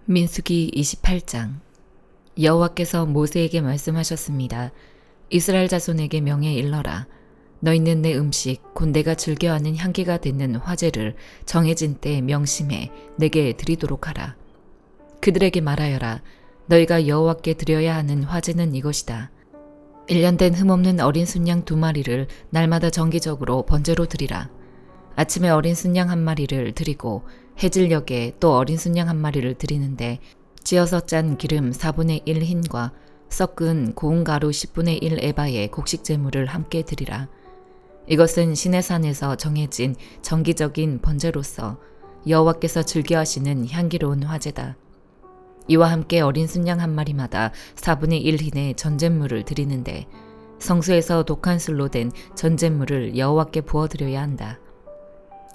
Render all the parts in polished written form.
민수기 28장. 여호와께서 모세에게 말씀하셨습니다. 이스라엘 자손에게 명해 일러라. 너희는 내 음식 곧 내가 즐겨하는 향기가 돋는 화제를 정해진 때 명심해 내게 드리도록 하라. 그들에게 말하여라. 너희가 여호와께 드려야 하는 화제는 이것이다. 1년 된 흠없는 어린 순양 2마리를 날마다 정기적으로 번제로 드리라. 아침에 어린 순양 1마리를 드리고 해질녘에 또 어린 순양 1마리를 드리는데 찌어서 짠 기름 4분의 1 흰과 섞은 고운 가루 10분의 1 에바의 곡식 제물을 함께 드리라. 이것은 시내산에서 정해진 정기적인 번제로서 여호와께서 즐겨하시는 향기로운 화제다. 이와 함께 어린 순양 1마리마다 4분의 1 흰의 전제물을 드리는데 성소에서 독한 술로 된 전제물을 여호와께 부어드려야 한다.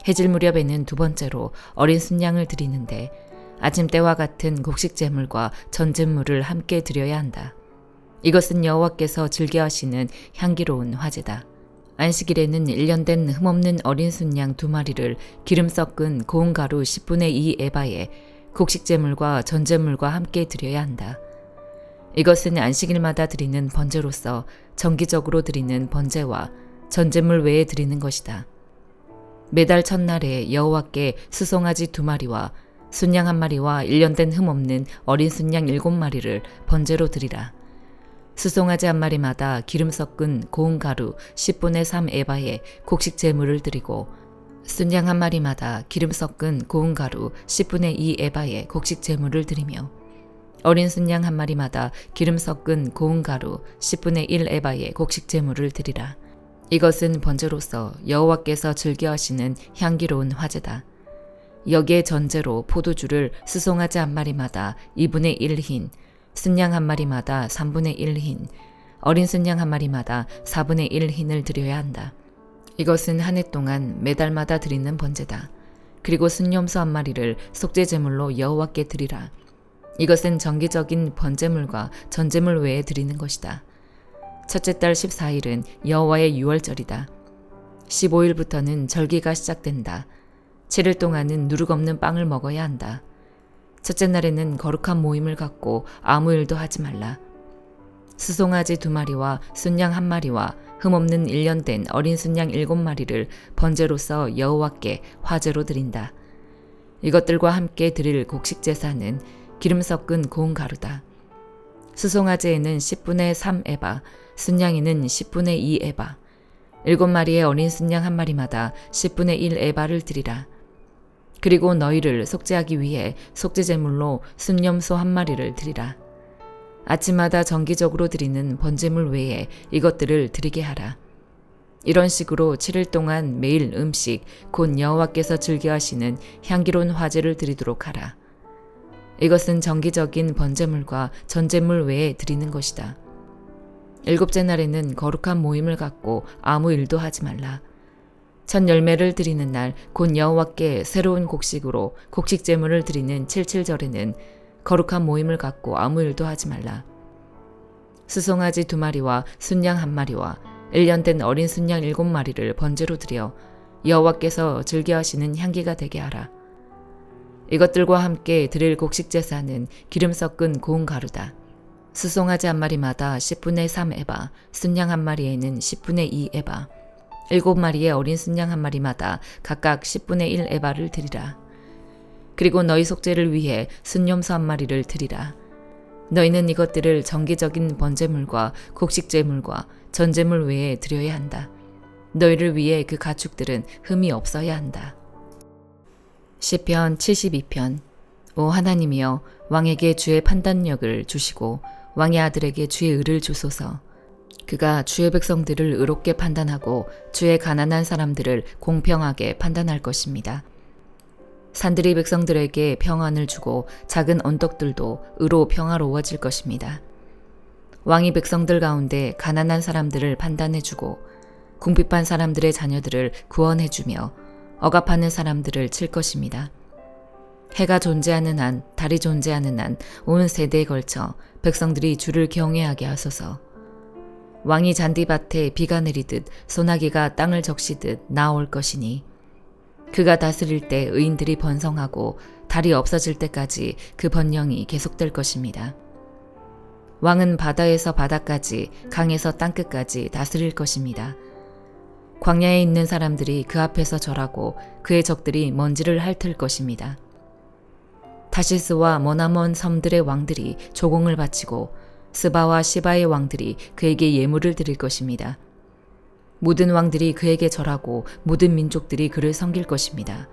해질 무렵에는 2번째로 어린 순양을 드리는데 아침 때와 같은 곡식 제물과 전제물을 함께 드려야 한다. 이것은 여호와께서 즐겨하시는 향기로운 화제다. 안식일에는 1년 된 흠없는 어린 순양 2마리를 기름 섞은 고운 가루 10분의 2 에바에 곡식 제물과 전제물과 함께 드려야 한다. 이것은 안식일마다 드리는 번제로서 정기적으로 드리는 번제와 전제물 외에 드리는 것이다. 매달 첫날에 여호와께 수송아지 2마리와 순양 1마리와 1년 된 흠없는 어린 순양 7마리를 번제로 드리라. 수송아지 1마리마다 기름 섞은 고운 가루 10분의 3 에바에 곡식 제물을 드리고 순양 1마리마다 기름 섞은 고운 가루 10분의 2 에바에 곡식 제물을 드리며 어린 순양 1마리마다 기름 섞은 고운 가루 10분의 1 에바에 곡식 제물을 드리라. 이것은 번제로서 여호와께서 즐겨하시는 향기로운 화제다. 여기에 전제로 포도주를 수송아지 1마리마다 2분의 1 흰, 순양 1마리마다 3분의 1 흰, 어린 순양 1마리마다 4분의 1 흰을 드려야 한다. 이것은 한 해 동안 매달마다 드리는 번제다. 그리고 순염소 1마리를 속죄제물로 여호와께 드리라. 이것은 정기적인 번제물과 전제물 외에 드리는 것이다. 첫째 달 14일은 여호와의 유월절이다. 15일부터는 절기가 시작된다. 7일 동안은 누룩 없는 빵을 먹어야 한다. 첫째 날에는 거룩한 모임을 갖고 아무 일도 하지 말라. 수송아지 2마리와 순양 1마리와 흠없는 1년 된 어린 순양 7마리를 번제로서 여호와께 화제로 드린다. 이것들과 함께 드릴 곡식 제사는 기름 섞은 고운 가루다. 수송아지에는 10분의 3 에바, 순양이는 10분의 2 에바, 7마리의 어린 순양 1마리마다 10분의 1 에바를 드리라. 그리고 너희를 속죄하기 위해 속죄제물로 순염소 1마리를 드리라. 아침마다 정기적으로 드리는 번제물 외에 이것들을 드리게 하라. 이런 식으로 7일 동안 매일 음식, 곧 여호와께서 즐겨하시는 향기로운 화제를 드리도록 하라. 이것은 정기적인 번제물과 전제물 외에 드리는 것이다. 7째 날에는 거룩한 모임을 갖고 아무 일도 하지 말라. 첫 열매를 드리는 날, 곧 여호와께 새로운 곡식으로 곡식 제물을 드리는 77절에는 거룩한 모임을 갖고 아무 일도 하지 말라. 수송아지 2마리와 순양 1마리와 1년 된 어린 순양 7마리를 번제로 드려 여호와께서 즐겨하시는 향기가 되게 하라. 이것들과 함께 드릴 곡식 제사는 기름 섞은 고운 가루다. 수송아지 1마리마다 10분의 3 에바, 순양 1마리에는 10분의 2 에바, 7마리의 어린 순양 1마리마다 각각 10분의 1 에바를 드리라. 그리고 너희 속죄를 위해 순염소 1마리를 드리라. 너희는 이것들을 정기적인 번제물과 곡식 제물과 전제물 외에 드려야 한다. 너희를 위해 그 가축들은 흠이 없어야 한다. 시편 72편. 오 하나님이여, 왕에게 주의 판단력을 주시고 왕의 아들에게 주의 의를 주소서. 그가 주의 백성들을 의롭게 판단하고 주의 가난한 사람들을 공평하게 판단할 것입니다. 산들이 백성들에게 평안을 주고 작은 언덕들도 의로 평화로워질 것입니다. 왕이 백성들 가운데 가난한 사람들을 판단해주고 궁핍한 사람들의 자녀들을 구원해주며 억압하는 사람들을 칠 것입니다. 해가 존재하는 한, 달이 존재하는 한 온 세대에 걸쳐 백성들이 주를 경외하게 하소서. 왕이 잔디밭에 비가 내리듯 소나기가 땅을 적시듯 나올 것이니 그가 다스릴 때 의인들이 번성하고 달이 없어질 때까지 그 번영이 계속될 것입니다. 왕은 바다에서 바다까지, 강에서 땅끝까지 다스릴 것입니다. 광야에 있는 사람들이 그 앞에서 절하고 그의 적들이 먼지를 핥을 것입니다. 타시스와 머나먼 섬들의 왕들이 조공을 바치고 스바와 시바의 왕들이 그에게 예물을 드릴 것입니다. 모든 왕들이 그에게 절하고 모든 민족들이 그를 섬길 것입니다.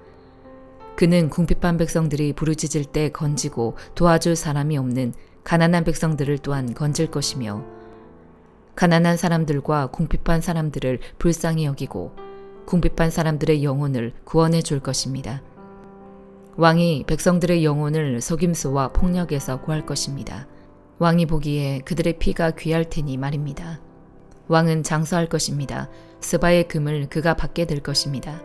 그는 궁핍한 백성들이 부르짖을 때 건지고 도와줄 사람이 없는 가난한 백성들을 또한 건질 것이며 가난한 사람들과 궁핍한 사람들을 불쌍히 여기고 궁핍한 사람들의 영혼을 구원해 줄 것입니다. 왕이 백성들의 영혼을 속임수와 폭력에서 구할 것입니다. 왕이 보기에 그들의 피가 귀할 테니 말입니다. 왕은 장수할 것입니다. 스바의 금을 그가 받게 될 것입니다.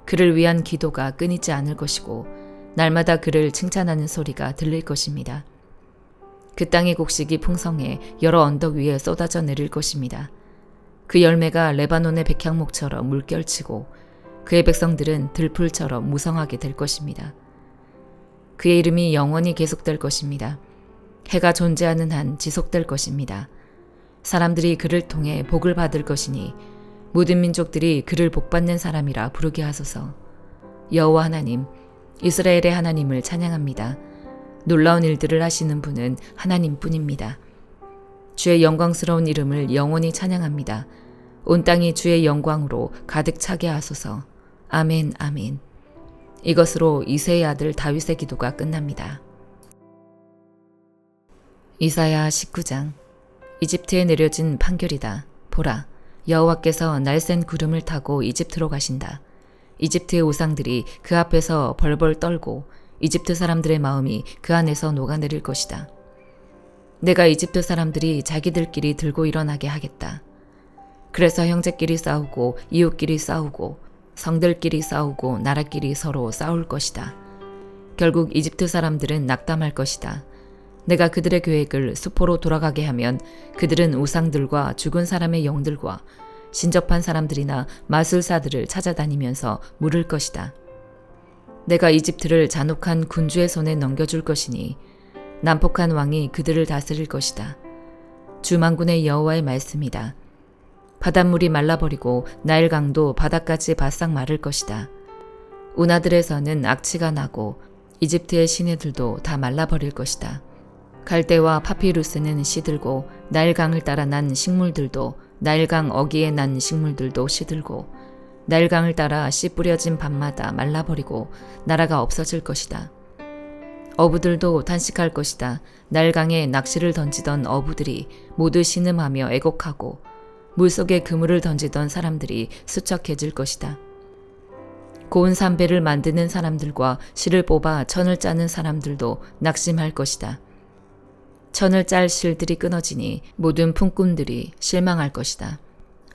그를 위한 기도가 끊이지 않을 것이고 날마다 그를 칭찬하는 소리가 들릴 것입니다. 그 땅의 곡식이 풍성해 여러 언덕 위에 쏟아져 내릴 것입니다. 그 열매가 레바논의 백향목처럼 물결치고 그의 백성들은 들풀처럼 무성하게 될 것입니다. 그의 이름이 영원히 계속될 것입니다. 해가 존재하는 한 지속될 것입니다. 사람들이 그를 통해 복을 받을 것이니 모든 민족들이 그를 복받는 사람이라 부르게 하소서. 여호와 하나님, 이스라엘의 하나님을 찬양합니다. 놀라운 일들을 하시는 분은 하나님뿐입니다. 주의 영광스러운 이름을 영원히 찬양합니다. 온 땅이 주의 영광으로 가득 차게 하소서. 아멘, 아멘. 이것으로 이새의 아들 다윗의 기도가 끝납니다. 이사야 19장. 이집트에 내려진 판결이다. 보라, 여호와께서 날쌘 구름을 타고 이집트로 가신다. 이집트의 우상들이 그 앞에서 벌벌 떨고 이집트 사람들의 마음이 그 안에서 녹아내릴 것이다. 내가 이집트 사람들이 자기들끼리 들고 일어나게 하겠다. 그래서 형제끼리 싸우고 이웃끼리 싸우고 성들끼리 싸우고 나라끼리 서로 싸울 것이다. 결국 이집트 사람들은 낙담할 것이다. 내가 그들의 계획을 수포로 돌아가게 하면 그들은 우상들과 죽은 사람의 영들과 신접한 사람들이나 마술사들을 찾아다니면서 물을 것이다. 내가 이집트를 잔혹한 군주의 손에 넘겨줄 것이니 난폭한 왕이 그들을 다스릴 것이다. 주 만군의 여호와의 말씀이다. 바닷물이 말라버리고 나일강도 바다까지 바싹 마를 것이다. 운하들에서는 악취가 나고 이집트의 시내들도 다 말라버릴 것이다. 갈대와 파피루스는 시들고 나일강을 따라 난 식물들도 나일강 어기에 난 식물들도 시들고 나일강을 따라 씨 뿌려진 밤마다 말라버리고 나라가 없어질 것이다. 어부들도 탄식할 것이다. 나일강에 낚시를 던지던 어부들이 모두 신음하며 애곡하고 물속에 그물을 던지던 사람들이 수척해질 것이다. 고운 삼배를 만드는 사람들과 실을 뽑아 천을 짜는 사람들도 낙심할 것이다. 천을 짤 실들이 끊어지니 모든 품꾼들이 실망할 것이다.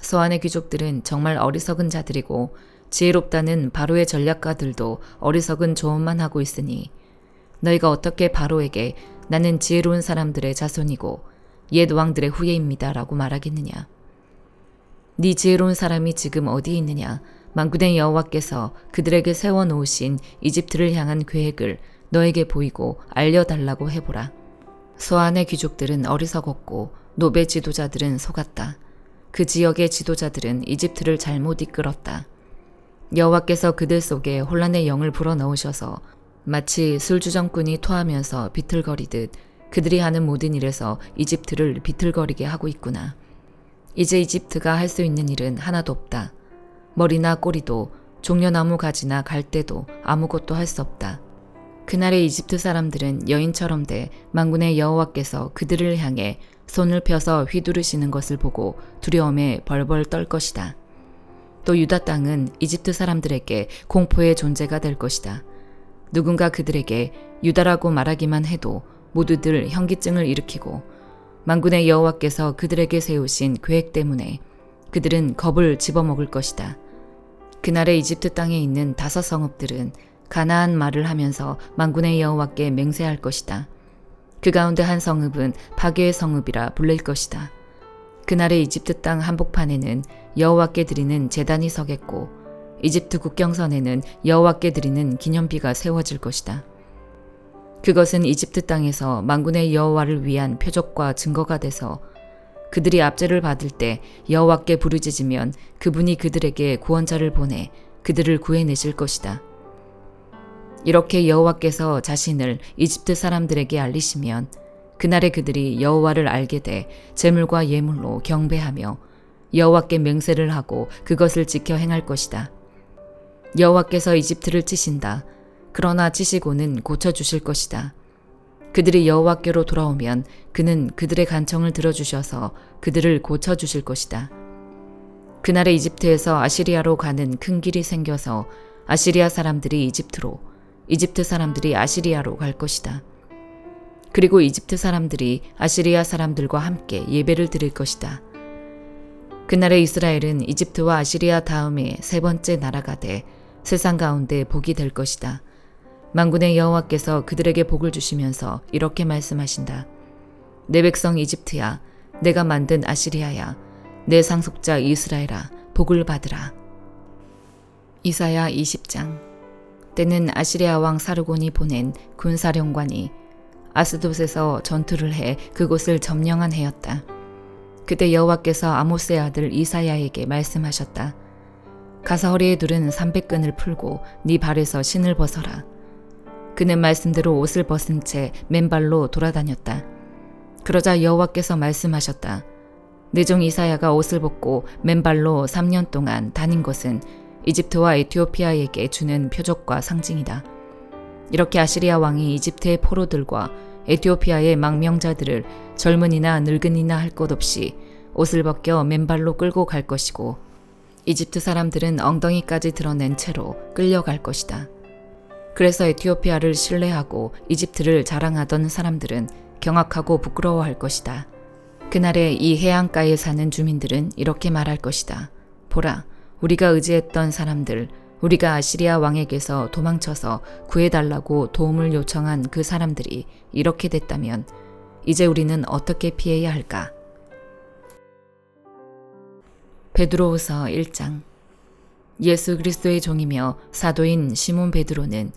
서안의 귀족들은 정말 어리석은 자들이고 지혜롭다는 바로의 전략가들도 어리석은 조언만 하고 있으니 너희가 어떻게 바로에게 나는 지혜로운 사람들의 자손이고 옛 왕들의 후예입니다 라고 말하겠느냐. 네 지혜로운 사람이 지금 어디에 있느냐. 만군의 여호와께서 그들에게 세워놓으신 이집트를 향한 계획을 너에게 보이고 알려달라고 해보라. 서안의 귀족들은 어리석었고 노베 지도자들은 속았다. 그 지역의 지도자들은 이집트를 잘못 이끌었다. 여호와께서 그들 속에 혼란의 영을 불어넣으셔서 마치 술주정꾼이 토하면서 비틀거리듯 그들이 하는 모든 일에서 이집트를 비틀거리게 하고 있구나. 이제 이집트가 할 수 있는 일은 하나도 없다. 머리나 꼬리도 종려나무 가지나 갈대도 아무것도 할 수 없다. 그날의 이집트 사람들은 여인처럼 돼 만군의 여호와께서 그들을 향해 손을 펴서 휘두르시는 것을 보고 두려움에 벌벌 떨 것이다. 또 유다 땅은 이집트 사람들에게 공포의 존재가 될 것이다. 누군가 그들에게 유다라고 말하기만 해도 모두들 현기증을 일으키고 만군의 여호와께서 그들에게 세우신 계획 때문에 그들은 겁을 집어먹을 것이다. 그날의 이집트 땅에 있는 5 성읍들은 가나안 말을 하면서 만군의 여호와께 맹세할 것이다. 그 가운데 한 성읍은 파괴의 성읍이라 불릴 것이다. 그날의 이집트 땅 한복판에는 여호와께 드리는 제단이 서겠고 이집트 국경선에는 여호와께 드리는 기념비가 세워질 것이다. 그것은 이집트 땅에서 만군의 여호와를 위한 표적과 증거가 돼서 그들이 압제를 받을 때 여호와께 부르짖으면 그분이 그들에게 구원자를 보내 그들을 구해내실 것이다. 이렇게 여호와께서 자신을 이집트 사람들에게 알리시면 그날에 그들이 여호와를 알게 돼 제물과 예물로 경배하며 여호와께 맹세를 하고 그것을 지켜 행할 것이다. 여호와께서 이집트를 치신다. 그러나 치시고는 고쳐주실 것이다. 그들이 여호와께로 돌아오면 그는 그들의 간청을 들어주셔서 그들을 고쳐주실 것이다. 그날에 이집트에서 아시리아로 가는 큰 길이 생겨서 아시리아 사람들이 이집트로, 이집트 사람들이 아시리아로 갈 것이다. 그리고 이집트 사람들이 아시리아 사람들과 함께 예배를 드릴 것이다. 그날에 이스라엘은 이집트와 아시리아 다음에 세 번째 나라가 돼 세상 가운데 복이 될 것이다. 만군의 여호와께서 그들에게 복을 주시면서 이렇게 말씀하신다. 내 백성 이집트야, 내가 만든 아시리아야, 내 상속자 이스라엘아, 복을 받으라. 이사야 20장. 때는 아시리아 왕 사르곤이 보낸 군사령관이 아스돗에서 전투를 해 그곳을 점령한 해였다. 그때 여호와께서 아모스의 아들 이사야에게 말씀하셨다. 가서 허리에 두른 300끈을 풀고 네 발에서 신을 벗어라. 그는 말씀대로 옷을 벗은 채 맨발로 돌아다녔다. 그러자 여호와께서 말씀하셨다. 내 종 이사야가 옷을 벗고 맨발로 3년 동안 다닌 것은 이집트와 에티오피아에게 주는 표적과 상징이다. 이렇게 아시리아 왕이 이집트의 포로들과 에티오피아의 망명자들을 젊은이나 늙은이나 할 것 없이 옷을 벗겨 맨발로 끌고 갈 것이고 이집트 사람들은 엉덩이까지 드러낸 채로 끌려갈 것이다. 그래서 에티오피아를 신뢰하고 이집트를 자랑하던 사람들은 경악하고 부끄러워할 것이다. 그날에 이 해안가에 사는 주민들은 이렇게 말할 것이다. 보라, 우리가 의지했던 사람들, 우리가 아시리아 왕에게서 도망쳐서 구해달라고 도움을 요청한 그 사람들이 이렇게 됐다면 이제 우리는 어떻게 피해야 할까? 베드로후서 1장. 예수 그리스도의 종이며 사도인 시몬 베드로는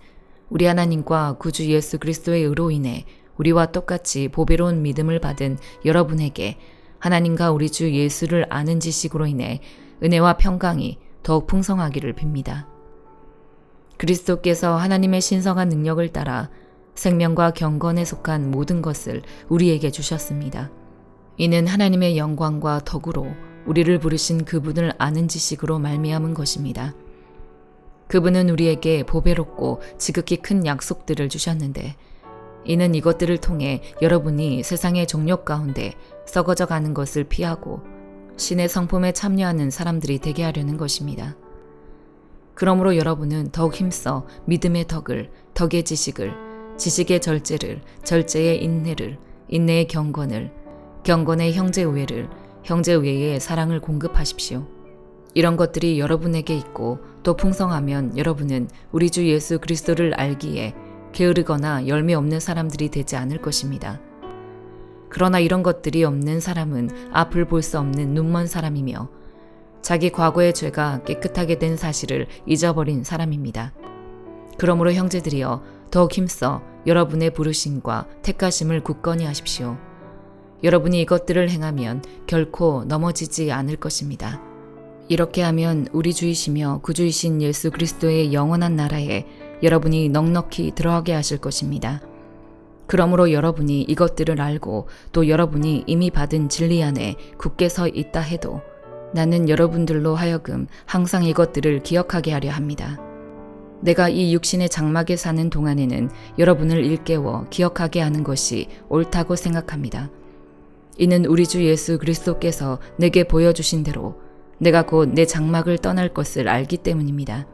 우리 하나님과 구주 예수 그리스도의 의로 인해 우리와 똑같이 보배로운 믿음을 받은 여러분에게 하나님과 우리 주 예수를 아는 지식으로 인해 은혜와 평강이 더욱 풍성하기를 빕니다. 그리스도께서 하나님의 신성한 능력을 따라 생명과 경건에 속한 모든 것을 우리에게 주셨습니다. 이는 하나님의 영광과 덕으로 우리를 부르신 그분을 아는 지식으로 말미암은 것입니다. 그분은 우리에게 보배롭고 지극히 큰 약속들을 주셨는데 이는 이것들을 통해 여러분이 세상의 종력 가운데 썩어져 가는 것을 피하고 신의 성품에 참여하는 사람들이 되게 하려는 것입니다. 그러므로 여러분은 더욱 힘써 믿음의 덕을, 덕의 지식을, 지식의 절제를, 절제의 인내를, 인내의 경건을, 경건의 형제우애를, 형제우애의 사랑을 공급하십시오. 이런 것들이 여러분에게 있고 또 풍성하면 여러분은 우리 주 예수 그리스도를 알기에 게으르거나 열매 없는 사람들이 되지 않을 것입니다. 그러나 이런 것들이 없는 사람은 앞을 볼 수 없는 눈먼 사람이며 자기 과거의 죄가 깨끗하게 된 사실을 잊어버린 사람입니다. 그러므로 형제들이여 더욱 힘써 여러분의 부르심과 택하심을 굳건히 하십시오. 여러분이 이것들을 행하면 결코 넘어지지 않을 것입니다. 이렇게 하면 우리 주이시며 구주이신 예수 그리스도의 영원한 나라에 여러분이 넉넉히 들어가게 하실 것입니다. 그러므로 여러분이 이것들을 알고 또 여러분이 이미 받은 진리 안에 굳게 서 있다 해도 나는 여러분들로 하여금 항상 이것들을 기억하게 하려 합니다. 내가 이 육신의 장막에 사는 동안에는 여러분을 일깨워 기억하게 하는 것이 옳다고 생각합니다. 이는 우리 주 예수 그리스도께서 내게 보여주신 대로 내가 곧 내 장막을 떠날 것을 알기 때문입니다.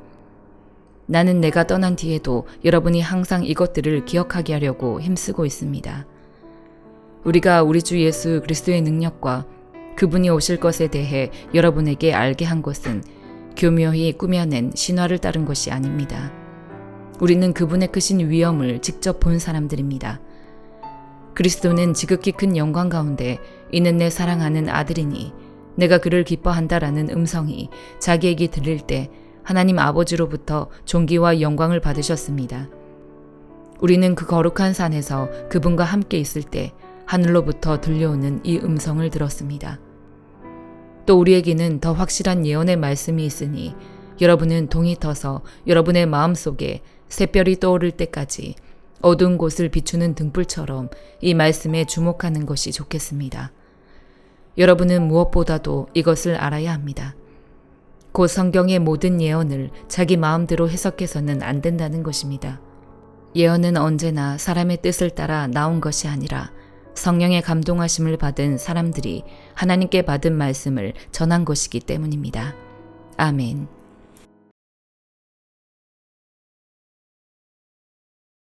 나는 내가 떠난 뒤에도 여러분이 항상 이것들을 기억하게 하려고 힘쓰고 있습니다. 우리가 우리 주 예수 그리스도의 능력과 그분이 오실 것에 대해 여러분에게 알게 한 것은 교묘히 꾸며낸 신화를 따른 것이 아닙니다. 우리는 그분의 크신 위엄을 직접 본 사람들입니다. 그리스도는 지극히 큰 영광 가운데 이는 내 사랑하는 아들이니 내가 그를 기뻐한다라는 음성이 자기에게 들릴 때 하나님 아버지로부터 존귀와 영광을 받으셨습니다. 우리는 그 거룩한 산에서 그분과 함께 있을 때 하늘로부터 들려오는 이 음성을 들었습니다. 또 우리에게는 더 확실한 예언의 말씀이 있으니 여러분은 동이 터서 여러분의 마음속에 샛별이 떠오를 때까지 어두운 곳을 비추는 등불처럼 이 말씀에 주목하는 것이 좋겠습니다. 여러분은 무엇보다도 이것을 알아야 합니다. 곧 성경의 모든 예언을 자기 마음대로 해석해서는 안 된다는 것입니다. 예언은 언제나 사람의 뜻을 따라 나온 것이 아니라 성령의 감동하심을 받은 사람들이 하나님께 받은 말씀을 전한 것이기 때문입니다. 아멘.